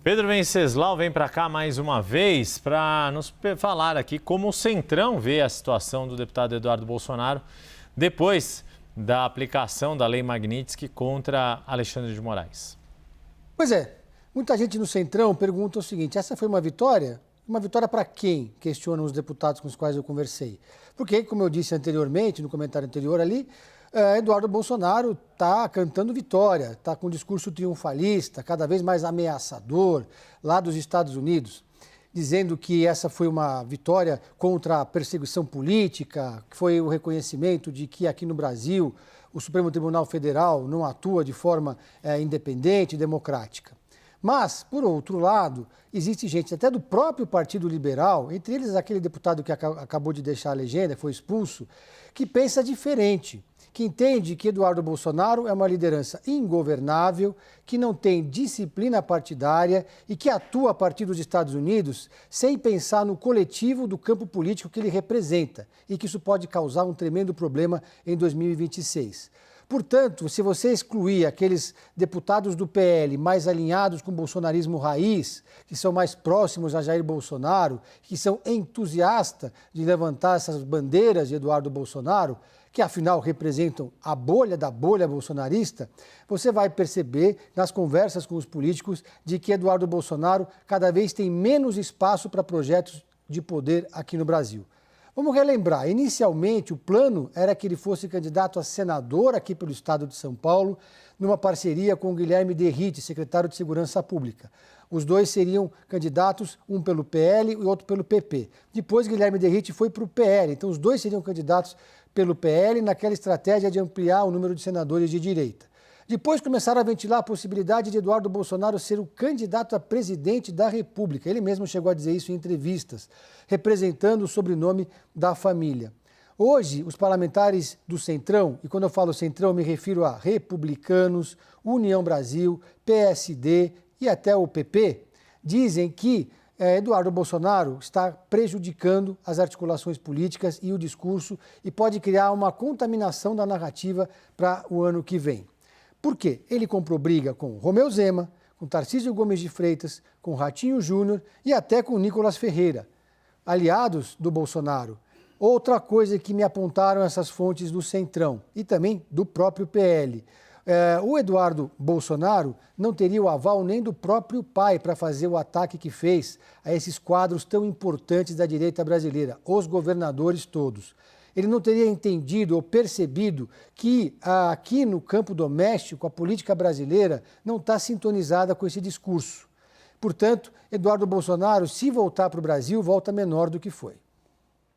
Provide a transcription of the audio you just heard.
Pedro Venceslau vem para cá mais uma vez para nos falar aqui como o Centrão vê a situação do deputado Eduardo Bolsonaro depois da aplicação da Lei Magnitsky contra Alexandre de Moraes. Pois é, muita gente no Centrão pergunta o seguinte: essa foi uma vitória? Uma vitória para quem? Questionam os deputados com os quais eu conversei. Porque, como eu disse anteriormente, no comentário anterior ali, Eduardo Bolsonaro está cantando vitória, está com um discurso triunfalista, cada vez mais ameaçador, lá dos Estados Unidos, dizendo que essa foi uma vitória contra a perseguição política, que foi o reconhecimento de que aqui no Brasil o Supremo Tribunal Federal não atua de forma independente e democrática. Mas, por outro lado, existe gente até do próprio Partido Liberal, entre eles aquele deputado que acabou de deixar a legenda, foi expulso, que pensa diferente, que entende que Eduardo Bolsonaro é uma liderança ingovernável, que não tem disciplina partidária e que atua a partir dos Estados Unidos sem pensar no coletivo do campo político que ele representa e que isso pode causar um tremendo problema em 2026. Portanto, se você excluir aqueles deputados do PL mais alinhados com o bolsonarismo raiz, que são mais próximos a Jair Bolsonaro, que são entusiastas de levantar essas bandeiras de Eduardo Bolsonaro, que afinal representam a bolha da bolha bolsonarista, você vai perceber nas conversas com os políticos de que Eduardo Bolsonaro cada vez tem menos espaço para projetos de poder aqui no Brasil. Vamos relembrar, inicialmente o plano era que ele fosse candidato a senador aqui pelo estado de São Paulo, numa parceria com o Guilherme Derrite, secretário de Segurança Pública. Os dois seriam candidatos, um pelo PL e outro pelo PP. Depois Guilherme Derrite foi para o PL, então os dois seriam candidatos pelo PL naquela estratégia de ampliar o número de senadores de direita. Depois começaram a ventilar a possibilidade de Eduardo Bolsonaro ser o candidato a presidente da República. Ele mesmo chegou a dizer isso em entrevistas, representando o sobrenome da família. Hoje, os parlamentares do Centrão, e quando eu falo Centrão, eu me refiro a Republicanos, União Brasil, PSD e até o PP, dizem que Eduardo Bolsonaro está prejudicando as articulações políticas e o discurso e pode criar uma contaminação da narrativa para o ano que vem. Por quê? Ele comprou briga com Romeu Zema, com Tarcísio Gomes de Freitas, com Ratinho Júnior e até com Nicolas Ferreira, aliados do Bolsonaro. Outra coisa que me apontaram essas fontes do Centrão e também do próprio PL. O Eduardo Bolsonaro não teria o aval nem do próprio pai para fazer o ataque que fez a esses quadros tão importantes da direita brasileira, os governadores todos. Ele não teria entendido ou percebido que aqui no campo doméstico a política brasileira não está sintonizada com esse discurso. Portanto, Eduardo Bolsonaro, se voltar para o Brasil, volta menor do que foi.